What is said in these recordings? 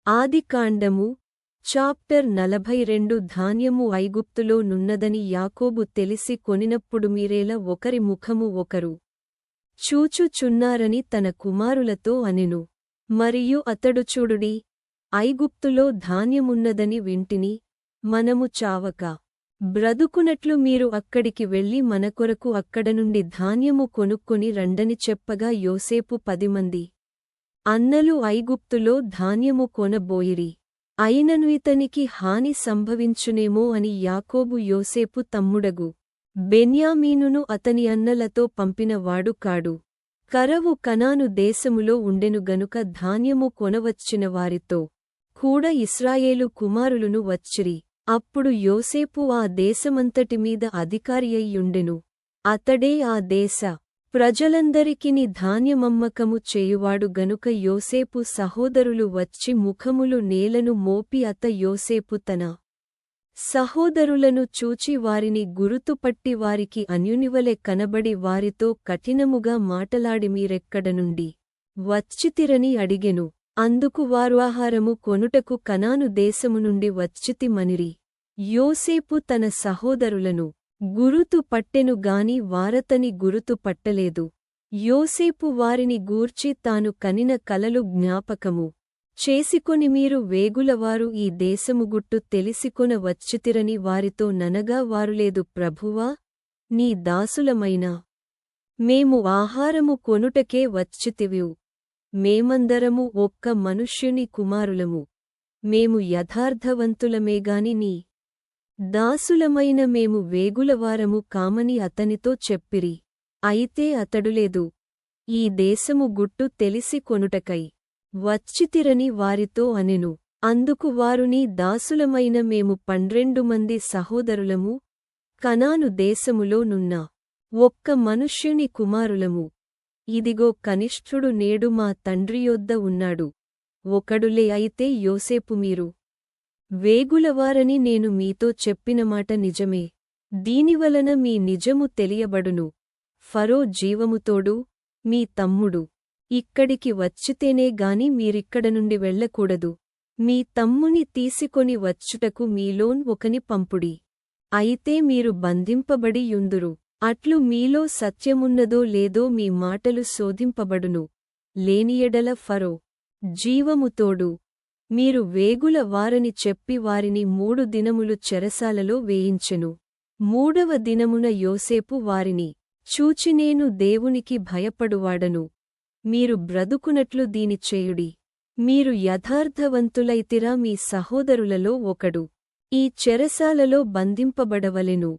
ఆదికాండము చాప్టర్ 42 ధాన్యము ఐగుప్తులో నున్నదని యాకోబు తెలిసి కొనినప్పుడు మీరేలా ఒకరి ముఖము ఒకరు చూచుచున్నారని తన కుమారులతో అనెను. మరియు అతడు చూడుడి, ఐగుప్తులో ధాన్యమున్నదని వింటిని, మనము చావక బ్రతుకునట్లు మీరు అక్కడికి వెళ్లి మనకొరకు అక్కడనుండి ధాన్యము కొనుక్కొని రండని చెప్పగా యోసేపు 10 మంది అన్నలు ఐగుప్తులో ధాన్యము కొనబోయిరి. అయినను ఇతనికి హాని సంభవించునేమో అని యాకోబు యోసేపు తమ్ముడగు బెన్యామీనును అతని అన్నలతో పంపినవాడు కాడు. కరవు కనాను దేశములో ఉండెను గనుక ధాన్యము కొనవచ్చిన వారితో కూడా ఇశ్రాయేలు కుమారులును వచ్చిరి. అప్పుడు యోసేపు ఆ దేశమంతటి మీద అధికారియయ్యుండెను. అతడే ఆ దేశ ప్రజలందరికిని ధాన్యమమ్మకము చేయువాడు గనుక యోసేపు సహోదరులు వచ్చి ముఖములు నేలను మోపి యోసేపు తన సహోదరులను చూచి వారిని గురుతుపట్టి వారికి అన్యునివలె కనబడి వారితో కఠినముగా మాటలాడి మీరెక్కడనుండి వచ్చితిరని అడిగెను. అందుకు వారు ఆహారము కొనుటకు కనాను దేశము నుండి వచ్చితిమనిరి. యోసేపు తన సహోదరులను గురుతు పట్టెను గాని వారతని గురుతు పట్టలేదు. యోసేపు వారిని గూర్చి తాను కనిన కలలు జ్ఞాపకము చేసికొని మీరు వేగులవారు ఈ దేశము గుట్టు తెలిసికొన వచ్చితిరని వారితో ననగా వారులేదు ప్రభువా, నీ దాసులమైనా మేము ఆహారము కొనుటకే వచ్చితివివు. మేమందరము ఒక్క మనుష్యుని కుమారులము. మేము యథార్థవంతులమేగాని నీ దాసులమైన మేము వేగులవారము కామని అతనితో చెప్పిరి. అయితే అతడులేదు, ఈ దేశము గుట్టు తెలిసి కొనుటకై వచ్చితిరని వారితో అనెను. అందుకు వారు నీ దాసులమైన మేము 12 మంది సహోదరులము, కనాను దేశములో నున్న ఒక్క మనుష్యుని కుమారులము. ఇదిగో కనిష్ఠుడు నేడు మా తండ్రియొద్ద ఉన్నాడు. ఒకడులే. అయితే యోసేపు మీరు వేగులవారని నేను మీతో చెప్పినమాట నిజమే. దీనివలన మీ నిజము తెలియబడును. ఫరో జీవముతోడు మీ తమ్ముడు ఇక్కడికి వచ్చితేనే గాని మీరిక్కడ నుండి వెళ్ళకూడదు. మీ తమ్ముని తీసుకొని వచ్చుటకు మీలోన్ ఒకని పంపుడి. అయితే మీరు బంధింపబడి యుందురు. అట్లు మీలో సత్యమున్నదో లేదో మీ మాటలు శోధింపబడును. లేనియెడల ఫరో జీవముతోడు మీరు వేగుల వారని చెప్పి వారిని 3 దినములు చెరసాలలో వేయించెను. 3వ దినమున యోసేపు వారిని చూచి నేను దేవునికి భయపడువాడను. మీరు బ్రతుకునట్లు దీని చేయుడి. మీరు యథార్థవంతులైతిరా మీ సహోదరులలో ఒకడు ఈ చెరసాలలో బంధింపబడవలెను.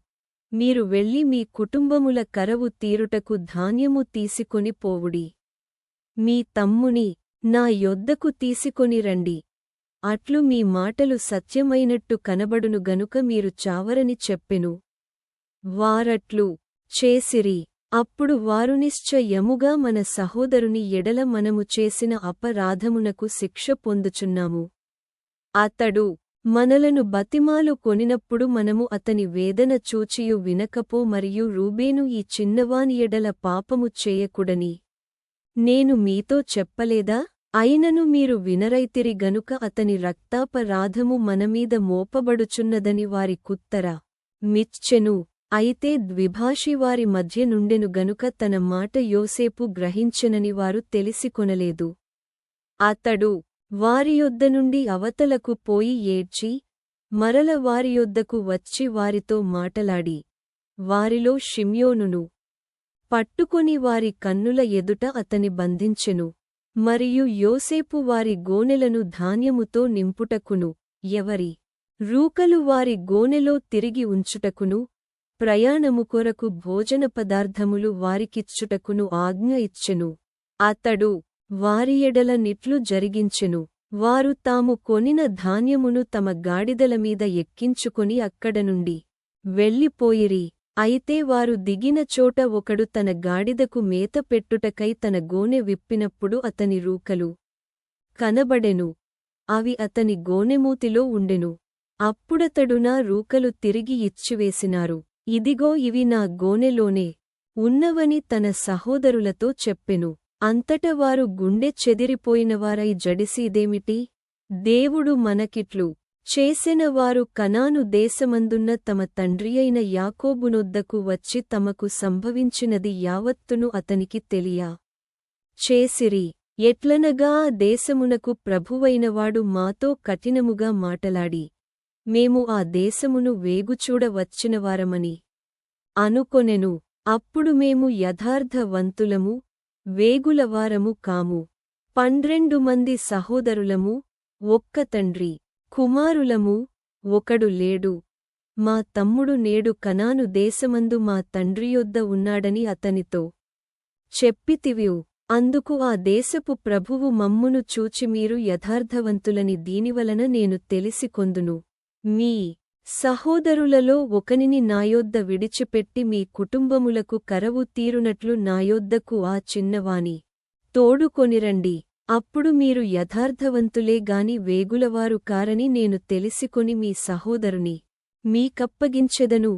మీరు వెళ్లి మీ కుటుంబముల కరవు తీరుటకు ధాన్యము తీసుకొని పోవుడి. మీ తమ్ముని నా యొద్దకు తీసుకొని రండి. అట్లు మీ మాటలు సత్యమైనట్టు కనబడును గనుక మీరు చావరని చెప్పెను. వారట్లు చేసిరి. అప్పుడు వారు నిశ్చయముగా మన సహోదరుని ఎడల మనము చేసిన అపరాధమునకు శిక్ష పొందుచున్నాము. అతడు మనలను బతిమాలు కొనినప్పుడు మనము అతని వేదన చూచియు వినకపో మరియు రూబేను ఈ చిన్నవాని ఎడల పాపము చేయకుడని నేను మీతో చెప్పలేదా? అయినను మీరు వినరైతిరి గనుక అతని రక్తాపరాధము మనమీద మోపబడుచున్నదని వారి కుత్తర మిచ్చెను. అయితే ద్విభాషి వారి మధ్య నుండెను గనుక తన మాట యోసేపు గ్రహించెనని వారు తెలిసికొనలేదు. అతడు వారియొద్ద నుండి అవతలకు పోయి ఏడ్చి మరల వారియొద్దకు వచ్చి వారితో మాటలాడి వారిలో షిమ్యోనును పట్టుకొని వారి కన్నుల ఎదుట అతని బంధించెను. మరియు యోసేపు వారి గోనెలను ధాన్యముతో నింపుటకును ఎవరి రూకలు వారి గోనెలో తిరిగి ఉంచుటకును ప్రయాణము కొరకు భోజన పదార్థములు వారికిచ్చుటకును ఆజ్ఞ ఇచ్చెను. అతడు వారి ఎడల నిట్లు జరిగించెను. వారు తాము కొనిన ధాన్యమును తమ గాడిదల మీద ఎక్కించుకొని అక్కడనుండి వెళ్ళిపోయిరి. అయితే వారు దిగిన చోట ఒకడు తన గాడిదకు మేత పెట్టుటకై తన గోనె విప్పినప్పుడు అతని రూకలు కనబడెను. అవి అతని గోనెమూతిలో ఉండెను. అప్పుడతడు నా రూకలు తిరిగి ఇచ్చివేసినారు. ఇదిగో ఇవి నా గోనెలోనే ఉన్నవని తన సహోదరులతో చెప్పెను. అంతట వారు గుండె చెదిరిపోయినవారై జడిసి ఇదేమిటి? దేవుడు మనకిట్లు చేసిన వారు కనాను దేశమందున్న తమ తండ్రియైన యాకోబునొద్దకు వచ్చి తమకు సంభవించినది యావత్తును అతనికి తెలియ చేసిరి. ఎట్లనగా ఆ దేశమునకు ప్రభువైనవాడు మాతో కఠినముగా మాటలాడి మేము ఆ దేశమును వేగుచూడ వచ్చినవారమని అనుకొనెను. అప్పుడు మేము యథార్థవంతులము వేగులవారము కాము. 12 మంది సహోదరులము, ఒక్క తండ్రి కుమారులము, ఒకడు లేడు. మా తమ్ముడు నేడు కనాను దేశమందు మా తండ్రియొద్ద ఉన్నాడని అతనితో చెప్పితివియు. అందుకు ఆ దేశపు ప్రభువు మమ్మును చూచి మీరు యథార్థవంతులని దీనివలన నేను తెలిసికొందును. మీ సహోదరులలో ఒకనిని నాయొద్ద విడిచిపెట్టి మీ కుటుంబములకు కరవు తీరునట్లు నాయొద్దకు ఆ చిన్నవాని తోడుకొనిరండి. అప్పుడు మీరు యథార్థవంతులే గాని వేగులవారు కారని నేను తెలిసికొని మీ సహోదరుని మీకప్పగించెదను.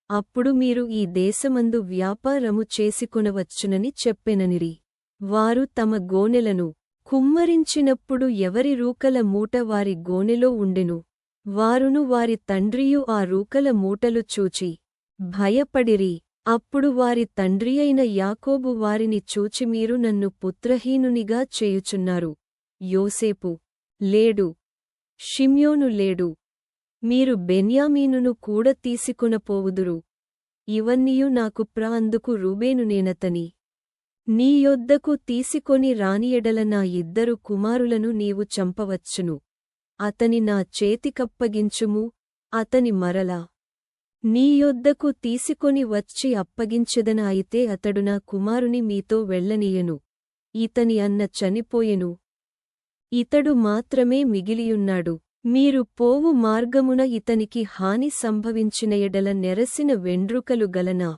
అప్పుడు మీరు ఈ దేశమందు వ్యాపారము చేసికొనవచ్చునని చెప్పెననిరి. వారు తమ గోనెలను కుమ్మరించినప్పుడు ఎవరి రూకల మూట వారి గోనెలో ఉండెను. వారును వారి తండ్రియు ఆ రూకల మూటలు చూచి భయపడిరి. అప్పుడు వారి తండ్రియైన యాకోబు వారిని చూచి మీరు నన్ను పుత్రహీనునిగా చేయుచున్నారు. యోసేపు లేడు, షిమ్యోను లేడు, మీరు బెన్యామీనును కూడా తీసుకొనపోవుదురు. ఇవన్నీయు నాకు అందుకు రూబేను నేనతని నీ యొద్దకు తీసుకొని రానియెడల నా 2 కుమారులను నీవు చంపవచ్చును. అతని నా చేతికప్పగించుము, అతని మరలా నీ యొద్దకు తీసుకొని వచ్చి అప్పగించెదన. అయితే అతడు నా కుమారుని మీతో వెళ్ళనీయను. ఇతని అన్న చనిపోయెను, ఇతడు మాత్రమే మిగిలియున్నాడు. మీరు పోవు మార్గమున ఇతనికి హాని సంభవించిన ఎడల నెరసిన వెండ్రుకలు గలనా